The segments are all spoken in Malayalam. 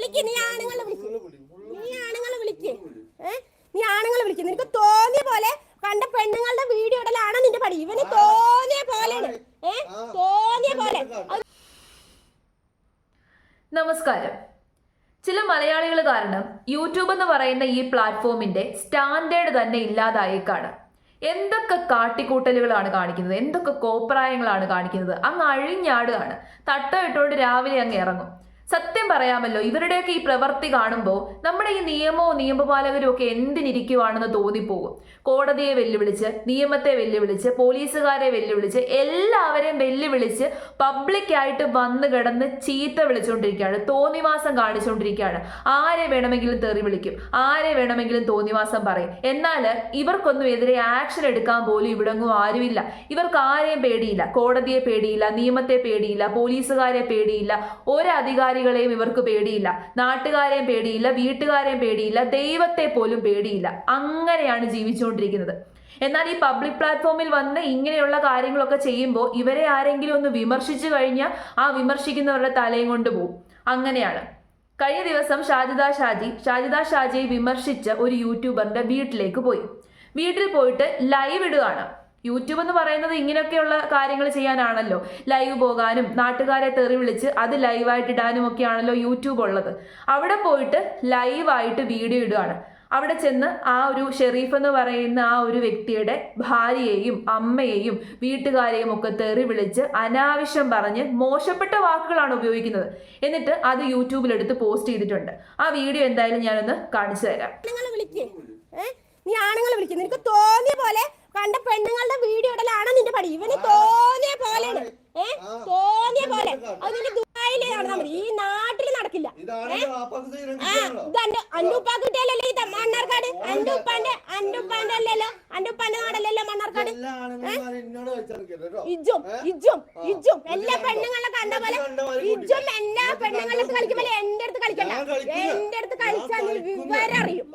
വിളിക്ക്, നീ ആണുങ്ങളെ വിളിക്ക്, നീ ആണുങ്ങളെ വിളിക്ക്. നിനക്ക് തോന്നിയ പോലെ കണ്ട പെണ്ണുങ്ങളുടെ വീഡിയോ ഇടലാണ് നിന്റെ പണി. ഇവന് തോന്നിയ പോലെയാണ്, തോന്നിയ പോലെ. നമസ്കാരം. ചില മലയാളികൾ കാരണം യൂട്യൂബ് എന്ന് പറയുന്ന ഈ പ്ലാറ്റ്ഫോമിന്റെ സ്റ്റാൻഡേർഡ് തന്നെ ഇല്ലാതായേക്കാണ്. എന്തൊക്കെ കാട്ടിക്കൂട്ടലുകളാണ് കാണിക്കുന്നത്, എന്തൊക്കെ കോപ്രായങ്ങളാണ് കാണിക്കുന്നത്. അങ്ങ് അഴിഞ്ഞാടുകയാണ്. തട്ടം ഇട്ടുകൊണ്ട് രാവിലെ അങ്ങ് ഇറങ്ങും. സത്യം പറയാമല്ലോ, ഇവരുടെയൊക്കെ ഈ പ്രവൃത്തി കാണുമ്പോൾ നമ്മുടെ ഈ നിയമവും നിയമപാലകരും ഒക്കെ എന്തിനിരിക്കുവാണെന്ന് തോന്നിപ്പോകും. കോടതിയെ വെല്ലുവിളിച്ച്, നിയമത്തെ വെല്ലുവിളിച്ച്, പോലീസുകാരെ വെല്ലുവിളിച്ച്, എല്ലാവരെയും വെല്ലുവിളിച്ച് പബ്ലിക്കായിട്ട് വന്ന് കിടന്ന് ചീത്ത വിളിച്ചുകൊണ്ടിരിക്കുകയാണ്, തോന്നിവാസം കാണിച്ചുകൊണ്ടിരിക്കുകയാണ്. ആരെ വേണമെങ്കിലും തെറി വിളിക്കും, ആരെ വേണമെങ്കിലും തോന്നിവാസം പറയും. എന്നാൽ ഇവർക്കൊന്നും എതിരെ ആക്ഷൻ എടുക്കാൻ പോലും ഇവിടെങ്ങും ആരുമില്ല. ഇവർക്ക് ആരെയും പേടിയില്ല, കോടതിയെ പേടിയില്ല, നിയമത്തെ പേടിയില്ല, പോലീസുകാരെ പേടിയില്ല, ഒരധികാരികളെയും ഇവർക്ക് പേടിയില്ല, നാട്ടുകാരെയും പേടിയില്ല, വീട്ടുകാരെയും പേടിയില്ല, ദൈവത്തെ പോലും പേടിയില്ല. അങ്ങനെയാണ് ജീവിച്ചുകൊണ്ടിരിക്കുന്നത്. എന്നാൽ ഈ പബ്ലിക് പ്ലാറ്റ്ഫോമിൽ വന്ന് ഇങ്ങനെയുള്ള കാര്യങ്ങളൊക്കെ ചെയ്യുമ്പോൾ ഇവരെ ആരെങ്കിലും ഒന്ന് വിമർശിച്ചു കഴിഞ്ഞാൽ ആ വിമർശിക്കുന്നവരുടെ തലയും കൊണ്ട് പോകും. അങ്ങനെയാണ്. കഴിഞ്ഞ ദിവസം ഷാജിദ ഷാജിയെ വിമർശിച്ച ഒരു യൂട്യൂബറിന്റെ വീട്ടിലേക്ക് പോയി. വീട്ടിൽ പോയിട്ട് ലൈവ് ഇടുകയാണ്. യൂട്യൂബ് എന്ന് പറയുന്നത് ഇങ്ങനെയൊക്കെയുള്ള കാര്യങ്ങൾ ചെയ്യാനാണല്ലോ, ലൈവ് പോകാനും നാട്ടുകാരെ തെറി വിളിച്ച് അത് ലൈവായിട്ട് ഇടാനും ഒക്കെയാണല്ലോ യൂട്യൂബ് ഉള്ളത്. അവിടെ പോയിട്ട് ലൈവായിട്ട് വീഡിയോ ഇടുകയാണ്. അവിടെ ചെന്ന് ആ ഒരു ഷെരീഫ് എന്ന് പറയുന്ന ആ ഒരു വ്യക്തിയുടെ ഭാര്യയെയും അമ്മയെയും വീട്ടുകാരെയും ഒക്കെ തെറി വിളിച്ച് അനാവശ്യം പറഞ്ഞ് മോശപ്പെട്ട വാക്കുകളാണ് ഉപയോഗിക്കുന്നത്. എന്നിട്ട് അത് യൂട്യൂബിലെടുത്ത് പോസ്റ്റ് ചെയ്തിട്ടുണ്ട്. ആ വീഡിയോ എന്തായാലും ഞാനൊന്ന് കാണിച്ചു തരാം. നീ ആണുങ്ങളെ വിളിക്കും. നിനക്ക് തോന്നിയ പോലെ കണ്ട പെണ്ണുങ്ങളുടെ വീഡിയോ ഇടലാണ് നിന്റെ പണി. ഇവന് തോന്നിയ പോലെയാണ്, തോന്നിയ പോലെ. അത് നിന്റെ ദുബായില് നടന്നാൽ മതി, ഈ നാട്ടിൽ നടക്കില്ല. അന്റെ കിട്ടിയല്ലേ ഇത് മണ്ണാർക്കാട്? അന്റെ ഉപ്പാന്റെ അല്ലല്ലോ, അന്റെ ഉപ്പാന്റെ നാടല്ലല്ലോ മണ്ണാർക്കാട്. ഇജ്ജും എല്ലാ പെണ്ണുങ്ങളെ കണ്ട പോലെ ഇജ്ജും എല്ലാ പെണ്ണുങ്ങളെ കളിക്കുമ്പോൾ എന്റെ അടുത്ത് കളിക്കണ്ട. എന്റെ അടുത്ത് കളിച്ചാൽ നീ വിവരം അറിയും,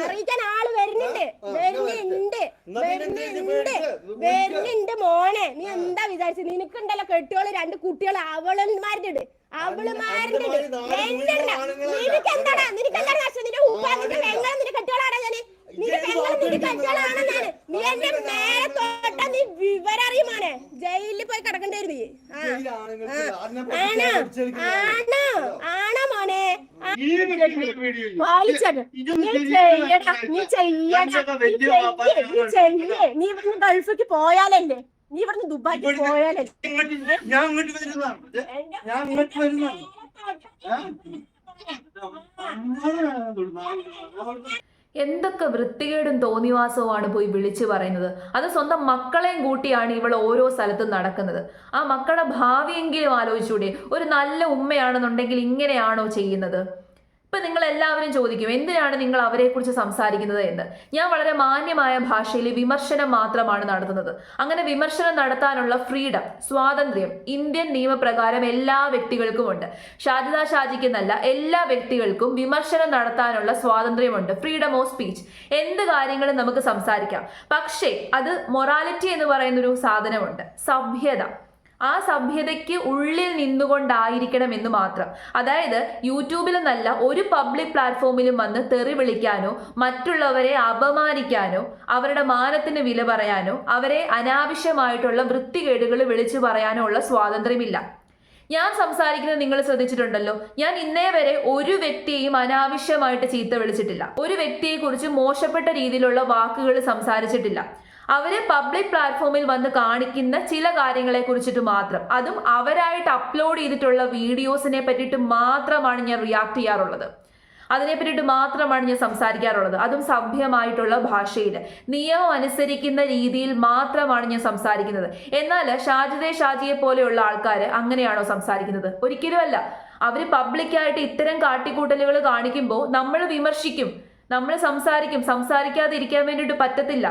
അറിയിക്കാൻ ആള് വരുന്നുണ്ട് മോനെ. നീ എന്താ വിചാരിച്ചത്? നിനക്കുണ്ടല്ലോ കെട്ടിയോള് 2 കുട്ടികൾ, അവളുമാരുടെ നിനക്കെന്താടാ നഷ്ടം? നിന്റെ ഉപ്പാന്റെ പെങ്ങളും നിന്റെ കെട്ടിയോളാണ് ഞാന്, നിന്റെ പെങ്ങളും നിന്റെ കെട്ടിയോളാണ് ഞാന്. നീ എന്റെ മേലെ തൊട്ട നീ വിവരം അറിയും മോനെ. ജയിലിൽ പോയി കിടക്കേണ്ടി വരും നീ. ആണോ മോനെ? നീ ഇവിടുന്ന് ഗൾഫിക്ക് പോയാലല്ലേ, നീ ഇവിടുന്ന് ദുബായിക്ക് പോയാലല്ലേ. എന്തൊക്കെ വൃത്തികേടും തോന്നിവാസവുമാണ് പോയി വിളിച്ചു പറയുന്നത്. അത് സ്വന്തം മക്കളെയും കൂട്ടിയാണ് ഇവൾ ഓരോ സ്ഥലത്തും നടക്കുന്നത്. ആ മക്കളുടെ ഭാവിയെങ്കിലും ആലോചിച്ചൂടെ? ഒരു നല്ല ഉമ്മയാണെന്നുണ്ടെങ്കിൽ ഇങ്ങനെയാണോ ചെയ്യുന്നത്? ഇപ്പൊ നിങ്ങൾ എല്ലാവരും ചോദിക്കും, എന്തിനാണ് നിങ്ങൾ അവരെക്കുറിച്ച് സംസാരിക്കുന്നത് എന്ന്. ഞാൻ വളരെ മാന്യമായ ഭാഷയിൽ വിമർശനം മാത്രമാണ് നടത്തുന്നത്. അങ്ങനെ വിമർശനം നടത്താനുള്ള ഫ്രീഡം, സ്വാതന്ത്ര്യം ഇന്ത്യൻ നിയമപ്രകാരം എല്ലാ വ്യക്തികൾക്കും ഉണ്ട്. ഷാജിദ ഷാജിക്കെന്നല്ല, എല്ലാ വ്യക്തികൾക്കും വിമർശനം നടത്താനുള്ള സ്വാതന്ത്ര്യമുണ്ട്, ഫ്രീഡം ഓഫ് സ്പീച്ച്. എന്ത് കാര്യങ്ങളും നമുക്ക് സംസാരിക്കാം. പക്ഷേ അത് മൊറാലിറ്റി എന്ന് പറയുന്നൊരു സാധനമുണ്ട്, സഭ്യത. ആ സഭ്യതയ്ക്ക് ഉള്ളിൽ നിന്നുകൊണ്ടായിരിക്കണം എന്ന് മാത്രം. അതായത് യൂട്യൂബിലെന്നല്ല, ഒരു പബ്ലിക് പ്ലാറ്റ്ഫോമിലും വന്ന് തെറി വിളിക്കാനോ, മറ്റുള്ളവരെ അപമാനിക്കാനോ, അവരുടെ മാനത്തിന് വില പറയാനോ, അവരെ അനാവശ്യമായിട്ടുള്ള വൃത്തികേടുകൾ വിളിച്ചു പറയാനോ ഉള്ള സ്വാതന്ത്ര്യമില്ല. ഞാൻ സംസാരിക്കുന്നത് നിങ്ങൾ ശ്രദ്ധിച്ചിട്ടുണ്ടല്ലോ, ഞാൻ ഇന്നേ വരെ ഒരു വ്യക്തിയെയും അനാവശ്യമായിട്ട് ചീത്ത വിളിച്ചിട്ടില്ല, ഒരു വ്യക്തിയെക്കുറിച്ച് മോശപ്പെട്ട രീതിയിലുള്ള വാക്കുകൾ സംസാരിച്ചിട്ടില്ല. അവരെ പബ്ലിക് പ്ലാറ്റ്ഫോമിൽ വന്ന് കാണിക്കുന്ന ചില കാര്യങ്ങളെ കുറിച്ചിട്ട് മാത്രം, അതും അവരായിട്ട് അപ്ലോഡ് ചെയ്തിട്ടുള്ള വീഡിയോസിനെ പറ്റിയിട്ട് മാത്രമാണ് ഞാൻ റിയാക്ട് ചെയ്യാറുള്ളത്. അതിനെ പറ്റിയിട്ട് മാത്രമാണ് ഞാൻ സംസാരിക്കാറുള്ളത്. അതും സഭ്യമായിട്ടുള്ള ഭാഷയിൽ, നിയമം അനുസരിക്കുന്ന രീതിയിൽ മാത്രമാണ് ഞാൻ സംസാരിക്കുന്നത്. എന്നാൽ ഷാജിയെ പോലെയുള്ള ആൾക്കാർ അങ്ങനെയാണോ സംസാരിക്കുന്നത്? ഒരിക്കലുമല്ല. അവർ പബ്ലിക്കായിട്ട് ഇത്തരം കാട്ടിക്കൂട്ടലുകൾ കാണിക്കുമ്പോൾ നമ്മൾ വിമർശിക്കും, നമ്മൾ സംസാരിക്കാതെ ഇരിക്കാൻ വേണ്ടിയിട്ട് പറ്റത്തില്ല.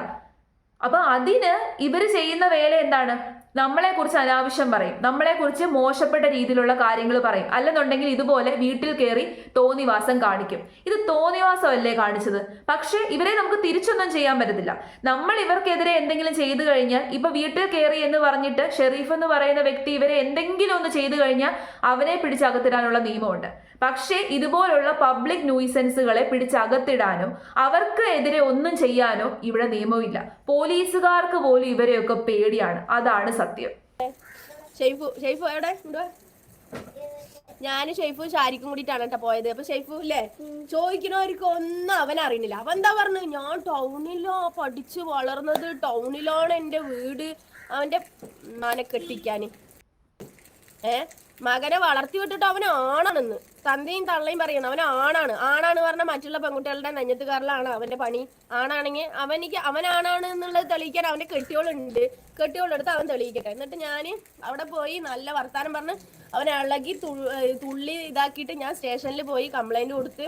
അപ്പൊ അതിന് ഇവർ ചെയ്യുന്ന വേല എന്താണ്? നമ്മളെക്കുറിച്ച് അനാവശ്യം പറയും, നമ്മളെക്കുറിച്ച് മോശപ്പെട്ട രീതിയിലുള്ള കാര്യങ്ങൾ പറയും, അല്ലെന്നുണ്ടെങ്കിൽ ഇതുപോലെ വീട്ടിൽ കയറി തോന്നിവാസം കാണിക്കും. ഇത് തോന്നിവാസമല്ലേ കാണിച്ചത്? പക്ഷെ ഇവരെ നമുക്ക് തിരിച്ചൊന്നും ചെയ്യാൻ പറ്റത്തില്ല. നമ്മൾ ഇവർക്കെതിരെ എന്തെങ്കിലും ചെയ്തു കഴിഞ്ഞാൽ, ഇപ്പൊ വീട്ടിൽ കയറി എന്ന് പറഞ്ഞിട്ട് ഷെരീഫ് എന്ന് പറയുന്ന വ്യക്തി ഇവരെ എന്തെങ്കിലും ഒന്ന് ചെയ്തു കഴിഞ്ഞാൽ അവനെ പിടിച്ചകത്തിടാനുള്ള നിയമമുണ്ട്. പക്ഷേ ഇതുപോലുള്ള പബ്ലിക് ന്യൂസൻസുകളെ പിടിച്ചകത്തിടാനോ അവർക്ക് എതിരെ ഒന്നും ചെയ്യാനോ ഇവിടെ നിയമമില്ല. പോലീസുകാർക്ക് പോലും ഇവരെയൊക്കെ പേടിയാണ്. അതാണ് സത്യം. ഷെയ്ഫു എവിടെ? ഞാനും ഷെയ്ഫു ഷാരിക്കും കൂടിയിട്ടാണ് കേട്ടോ പോയത്. അപ്പൊ ഷെയ്ഫു ഇല്ലേ ചോദിക്കണവർക്ക് ഒന്നും അവൻ അറിയണില്ല. അവൻ എന്താ പറഞ്ഞു, ഞാൻ ടൗണിലോ പഠിച്ചു വളർന്നത്, ടൗണിലാണ് എൻ്റെ വീട്. അവന്റെ മനെ കെട്ടിക്കാന് മകനെ വളർത്തി വിട്ടിട്ട് അവൻ ആണാണെന്ന് തന്തയും തള്ളയും പറയണം. അവൻ ആണാണ് പറഞ്ഞാൽ മറ്റുള്ള പെൺകുട്ടികളുടെ നെഞ്ഞത്തുകാരിലാണ് അവന്റെ പണി. ആണാണെങ്കിൽ അവനാണ് എന്നുള്ളത് തെളിയിക്കാൻ അവന്റെ കെട്ടിയോളുണ്ട്. കെട്ടിയോളെടുത്ത് അവൻ തെളിയിക്കട്ടെ. എന്നിട്ട് ഞാൻ അവിടെ പോയി നല്ല വർത്താനം പറഞ്ഞ് അവനെ ഇളകി തുള്ളി ഇതാക്കിയിട്ട് ഞാൻ സ്റ്റേഷനിൽ പോയി കംപ്ലൈന്റ് കൊടുത്ത്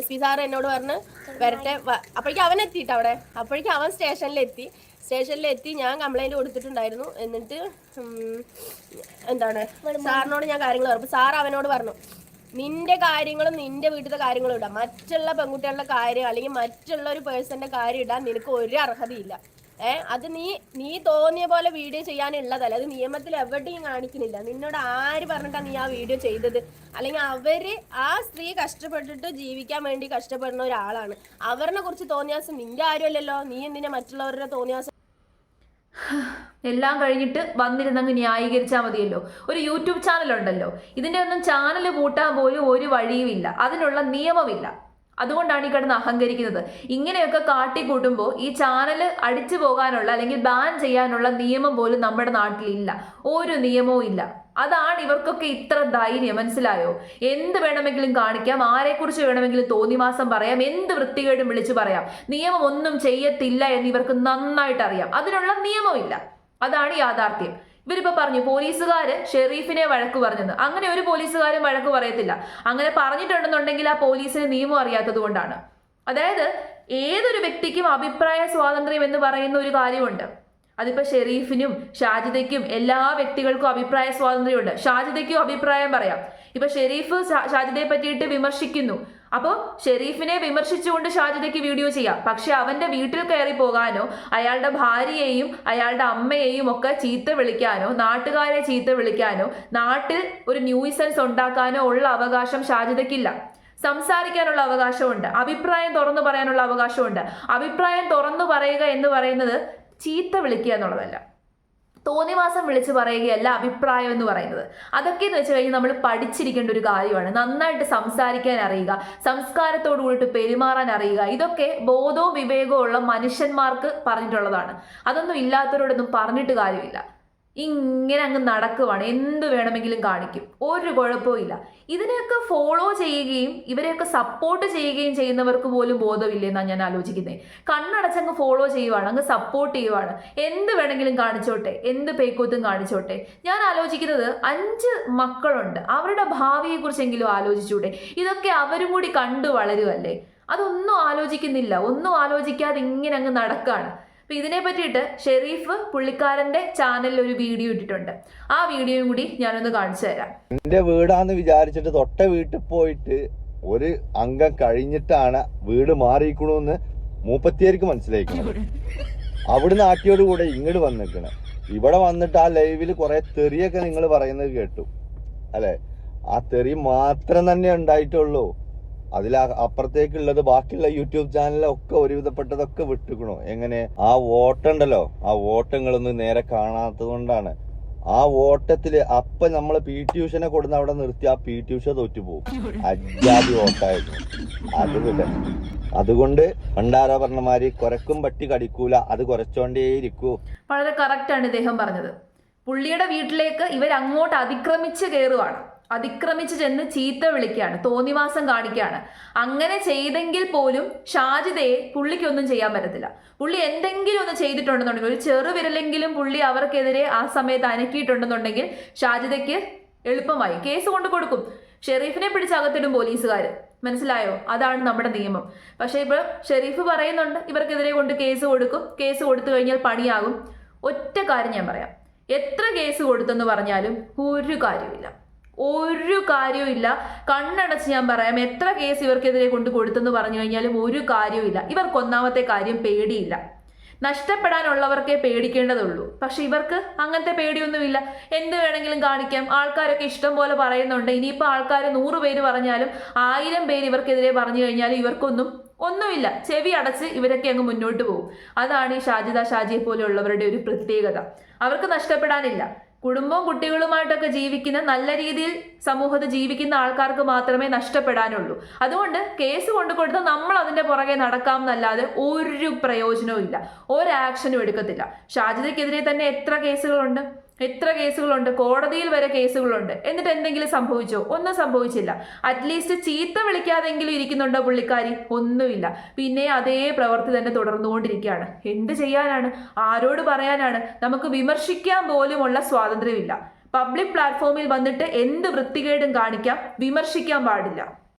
SP സാറ് എന്നോട് പറഞ്ഞ് വരട്ടെ. അപ്പോഴേക്കും അവൻ എത്തിയിട്ട് അവിടെ അപ്പോഴേക്കും അവൻ സ്റ്റേഷനിലെത്തി ഞാൻ കംപ്ലൈന്റ് കൊടുത്തിട്ടുണ്ടായിരുന്നു. എന്നിട്ട് എന്താണ് സാറിനോട് ഞാൻ കാര്യങ്ങൾ പറഞ്ഞു. സാർ അവനോട് പറഞ്ഞു, നിന്റെ കാര്യങ്ങളും നിന്റെ വീട്ടിലത്തെ കാര്യങ്ങളും ഇടാം, മറ്റുള്ള പെൺകുട്ടികളുടെ കാര്യം അല്ലെങ്കിൽ മറ്റുള്ള ഒരു പേഴ്സന്റെ കാര്യം ഇടാൻ നിനക്ക് ഒരു അർഹതയില്ല. അത് നീ തോന്നിയ പോലെ വീഡിയോ ചെയ്യാനുള്ളതല്ല. അത് നിയമത്തിൽ എവിടെയും കാണിക്കുന്നില്ല. നിന്നോട് ആര് പറഞ്ഞിട്ടാണ് നീ ആ വീഡിയോ ചെയ്തത്? അല്ലെങ്കിൽ ആ സ്ത്രീ കഷ്ടപ്പെട്ടിട്ട് ജീവിക്കാൻ വേണ്ടി കഷ്ടപ്പെടുന്ന ഒരാളാണ്. അവരെ കുറിച്ച് തോന്നിയാസം നിന്റെ ആരുമല്ലല്ലോ. നീ എന്തിനാ മറ്റുള്ളവരുടെ തോന്നിയാസം? എല്ലാം കഴിഞ്ഞിട്ട് വന്നിരുന്നങ്ങ് ന്യായീകരിച്ചാൽ മതിയല്ലോ. ഒരു യൂട്യൂബ് ചാനൽ ഉണ്ടല്ലോ, ഇതിന്റെ ഒന്നും ചാനൽ കൂട്ടാൻ പോലും ഒരു വഴിയുമില്ല, അതിനുള്ള നിയമമില്ല. അതുകൊണ്ടാണ് ഈ കിടന്ന് അഹങ്കരിക്കുന്നത്. ഇങ്ങനെയൊക്കെ കാട്ടിക്കൂട്ടുമ്പോൾ ഈ ചാനൽ അടിച്ചു പോകാനുള്ള അല്ലെങ്കിൽ ബാൻ ചെയ്യാനുള്ള നിയമം പോലും നമ്മുടെ നാട്ടിലില്ല. ഒരു നിയമവും ഇല്ല. അതാണ് ഇവർക്കൊക്കെ ഇത്ര ധൈര്യം. മനസ്സിലായോ? എന്ത് വേണമെങ്കിലും കാണിക്കാം, ആരെക്കുറിച്ച് വേണമെങ്കിലും തോന്നിവാസം പറയാം, എന്ത് വൃത്തികേടും വിളിച്ചു പറയാം. നിയമം ഒന്നും ചെയ്യത്തില്ല എന്ന് ഇവർക്ക് നന്നായിട്ട് അറിയാം. അതിനുള്ള നിയമമില്ല. അതാണ് യാഥാർത്ഥ്യം. ഇവരിപ്പോ പറഞ്ഞു പോലീസുകാര് ഷെരീഫിനെ വഴക്ക് പറഞ്ഞെന്ന്. അങ്ങനെ ഒരു പോലീസുകാരും വഴക്ക് പറയത്തില്ല. അങ്ങനെ പറഞ്ഞിട്ടുണ്ടെന്നുണ്ടെങ്കിൽ ആ പോലീസിന് നിയമം അറിയാത്തത് കൊണ്ടാണ്. അതായത് ഏതൊരു വ്യക്തിക്കും അഭിപ്രായ സ്വാതന്ത്ര്യം എന്ന് പറയുന്ന ഒരു കാര്യമുണ്ട്. അതിപ്പോ ഷെരീഫിനും ഷാജിദയ്ക്കും എല്ലാ വ്യക്തികൾക്കും അഭിപ്രായ സ്വാതന്ത്ര്യമുണ്ട്. ഷാജിദയ്ക്കും അഭിപ്രായം പറയാം. ഇപ്പൊ ഷെരീഫ് ഷാജിദയെ പറ്റിയിട്ട് വിമർശിക്കുന്നു. അപ്പോൾ ഷെരീഫിനെ വിമർശിച്ചുകൊണ്ട് ഷാജിദയ്ക്ക് വീഡിയോ ചെയ്യാം. പക്ഷെ അവന്റെ വീട്ടിൽ കയറി പോകാനോ അയാളുടെ ഭാര്യയെയും അയാളുടെ അമ്മയെയും ഒക്കെ ചീത്ത വിളിക്കാനോ നാട്ടുകാരെ ചീത്ത വിളിക്കാനോ നാട്ടിൽ ഒരു ന്യൂസൻസ് ഉണ്ടാക്കാനോ ഉള്ള അവകാശം ഷാജിദയ്ക്കില്ല. സംസാരിക്കാനുള്ള അവകാശമുണ്ട്, അഭിപ്രായം തുറന്നു പറയാനുള്ള അവകാശമുണ്ട്. അഭിപ്രായം തുറന്നു പറയുക എന്ന് പറയുന്നത് ചീത്ത വിളിക്കുക എന്നുള്ളതല്ല, തോന്നിവാസം വിളിച്ച് പറയുകയല്ല അഭിപ്രായം എന്ന് പറയുന്നത്. അതൊക്കെ എന്ന് വെച്ച് കഴിഞ്ഞാൽ നമ്മൾ പഠിച്ചിരിക്കേണ്ട ഒരു കാര്യമാണ്. നന്നായിട്ട് സംസാരിക്കാൻ അറിയുക, സംസ്കാരത്തോടു കൂടിയിട്ട് പെരുമാറാൻ അറിയുക. ഇതൊക്കെ ബോധവും വിവേകവും ഉള്ള മനുഷ്യന്മാർക്ക് പറഞ്ഞിട്ടുള്ളതാണ്. അതൊന്നും ഇല്ലാത്തവരോടൊന്നും പറഞ്ഞിട്ട് കാര്യമില്ല. ഇങ്ങനെ അങ്ങ് നടക്കുവാണ്, എന്ത് വേണമെങ്കിലും കാണിക്കും, ഒരു കുഴപ്പവും ഇല്ല. ഇതിനെയൊക്കെ ഫോളോ ചെയ്യുകയും ഇവരെയൊക്കെ സപ്പോർട്ട് ചെയ്യുകയും ചെയ്യുന്നവർക്ക് പോലും ബോധമില്ലെന്നാണ് ഞാൻ ആലോചിക്കുന്നത്. കണ്ണടച്ചങ്ങ് ഫോളോ ചെയ്യുവാണ്, അങ്ങ് സപ്പോർട്ട് ചെയ്യുവാണ്. എന്ത് വേണമെങ്കിലും കാണിച്ചോട്ടെ, എന്ത് പേക്കൂത്തും കാണിച്ചോട്ടെ. ഞാൻ ആലോചിക്കുന്നത് 5 മക്കളുണ്ട്, അവരുടെ ഭാവിയെക്കുറിച്ചെങ്കിലും ആലോചിച്ചൂടെ? ഇതൊക്കെ അവരും കൂടി കണ്ടു വളരുമല്ലേ? അതൊന്നും ആലോചിക്കുന്നില്ല. ഒന്നും ആലോചിക്കാതെ ഇങ്ങനെ അങ്ങ് നടക്കാണ്. അപ്പൊ ഇതിനെ പറ്റിയിട്ട് ഷെരീഫ് പുള്ളിക്കാരന്റെ ചാനലിൽ ഒരു വീഡിയോ ഇട്ടിട്ടുണ്ട്. ആ വീഡിയോയും കൂടി ഞാനൊന്ന് കാണിച്ചു തരാം. എന്റെ വീടാന്ന് വിചാരിച്ചിട്ട് തൊട്ട വീട്ടിൽ പോയിട്ട് ഒരു അംഗം കഴിഞ്ഞിട്ടാണ് വീട് മാറിയിരിക്കണമെന്ന് മൂപ്പത്തിയേർക്ക് മനസ്സിലാക്കണം. അവിടുന്ന് ആട്ടിയോട് കൂടെ ഇങ്ങോട്ട് വന്നിരിക്കണേ. ഇവിടെ വന്നിട്ട് ആ ലൈവില് കുറെ തെറിയൊക്കെ നിങ്ങൾ പറയുന്നത് കേട്ടു അല്ലെ? ആ തെറി മാത്രം തന്നെ ഉണ്ടായിട്ടുള്ളൂ. അതിൽ അപ്പുറത്തേക്കുള്ളത് ബാക്കിയുള്ള യൂട്യൂബ് ചാനലൊക്കെ ഒരുവിധപ്പെട്ടതൊക്കെ വിട്ടുക്കണു. എങ്ങനെ? ആ വോട്ടുണ്ടല്ലോ, ആ വോട്ടങ്ങളൊന്നും നേരെ കാണാത്തത് കൊണ്ടാണ്. ആ വോട്ടത്തില് അപ്പൊ നമ്മള് PT ഉഷനെ കൊടുന്ന് അവിടെ നിർത്തി ആ PT ഉഷ തോറ്റുപോകും. അജാതി വോട്ടായിരുന്നു അത്. വിട്ടെ. അതുകൊണ്ട് പണ്ടാരോ പറഞ്ഞമാര് കുരക്കും പട്ടി കടിക്കൂല, അത് കുരച്ചോണ്ടേയിരിക്കൂ. വളരെ കറക്റ്റാണ് ഇദ്ദേഹം പറഞ്ഞത്. പുള്ളിയുടെ വീട്ടിലേക്ക് ഇവർ അങ്ങോട്ട് അതിക്രമിച്ച് കയറുവാണ്. അതിക്രമിച്ച് ചെന്ന് ചീത്ത വിളിക്കുകയാണ്, തോന്നിവാസം കാണിക്കുകയാണ്. അങ്ങനെ ചെയ്തെങ്കിൽ പോലും ഷാജിദയെ പുള്ളിക്കൊന്നും ചെയ്യാൻ പറ്റത്തില്ല. പുള്ളി എന്തെങ്കിലും ഒന്ന് ചെയ്തിട്ടുണ്ടെന്നുണ്ടെങ്കിൽ, ഒരു ചെറുവിരലെങ്കിലും പുള്ളി അവർക്കെതിരെ ആ സമയത്ത് അനക്കിയിട്ടുണ്ടെന്നുണ്ടെങ്കിൽ ഷാജിദയ്ക്ക് എളുപ്പമായി കേസ് കൊണ്ട് കൊടുക്കും. ഷെരീഫിനെ പിടിച്ചകത്തിടും പോലീസുകാർ. മനസ്സിലായോ? അതാണ് നമ്മുടെ നിയമം. പക്ഷേ ഇപ്പോൾ ഷെരീഫ് പറയുന്നുണ്ട് ഇവർക്കെതിരെ കൊണ്ട് കേസ് കൊടുക്കും, കേസ് കൊടുത്തു കഴിഞ്ഞാൽ പണിയാകും. ഒറ്റ കാര്യം ഞാൻ പറയാം, എത്ര കേസ് കൊടുത്തെന്ന് പറഞ്ഞാലും ഒരു കാര്യമില്ല, ഒരു കാര്യവുമില്ല. കണ്ണടച്ച് ഞാൻ പറയാം, എത്ര കേസ് ഇവർക്കെതിരെ കൊണ്ട് കൊടുത്തെന്ന് പറഞ്ഞു കഴിഞ്ഞാലും ഒരു കാര്യവുമില്ല. ഇവർക്ക് ഒന്നാമത്തെ കാര്യം പേടിയില്ല. നഷ്ടപ്പെടാനുള്ളവർക്കേ പേടിക്കേണ്ടതുള്ളൂ. പക്ഷെ ഇവർക്ക് അങ്ങനത്തെ പേടിയൊന്നുമില്ല. എന്ത് വേണമെങ്കിലും കാണിക്കാം. ആൾക്കാരൊക്കെ ഇഷ്ടം പോലെ പറയുന്നുണ്ട്. ഇനിയിപ്പോൾ ആൾക്കാർ 100 പേര് പറഞ്ഞാലും 1000 പേര് ഇവർക്കെതിരെ പറഞ്ഞു കഴിഞ്ഞാലും ഒന്നുമില്ല. ചെവി അടച്ച് ഇവരൊക്കെ അങ്ങ് മുന്നോട്ട് പോകും. അതാണ് ഈ ഷാജിദ ഷാജിയെ പോലെയുള്ളവരുടെ ഒരു പ്രത്യേകത. അവർക്ക് നഷ്ടപ്പെടാനില്ല. കുടുംബവും കുട്ടികളുമായിട്ടൊക്കെ ജീവിക്കുന്ന, നല്ല രീതിയിൽ സമൂഹത്തിൽ ജീവിക്കുന്ന ആൾക്കാർക്ക് മാത്രമേ നഷ്ടപ്പെടാനുള്ളൂ. അതുകൊണ്ട് കേസ് കൊടുത്താൽ നമ്മൾ അതിന്റെ പുറകെ നടക്കാം എന്നല്ലാതെ ഒരു പ്രയോജനവും ഇല്ല, ഒരു ആക്ഷനും എടുക്കത്തില്ല. ഷാജിദയ്ക്കെതിരെ തന്നെ എത്ര കേസുകളുണ്ട്, കോടതിയിൽ വരെ കേസുകളുണ്ട്. എന്നിട്ട് എന്തെങ്കിലും സംഭവിച്ചോ? ഒന്നും സംഭവിച്ചില്ല. അറ്റ്ലീസ്റ്റ് ചീത്ത വിളിക്കാതെങ്കിലും ഇരിക്കുന്നുണ്ടോ പുള്ളിക്കാരി? ഒന്നുമില്ല. പിന്നെ അതേ പ്രവൃത്തി തന്നെ തുടർന്നുകൊണ്ടിരിക്കുകയാണ്. എന്ത് ചെയ്യാനാണ്? ആരോട് പറയാനാണ്? നമുക്ക് വിമർശിക്കാൻ പോലുമുള്ള സ്വാതന്ത്ര്യമില്ല. പബ്ലിക് പ്ലാറ്റ്ഫോമിൽ വന്നിട്ട് എന്ത് വൃത്തികേടും കാണിക്കാം, വിമർശിക്കാൻ പാടില്ല.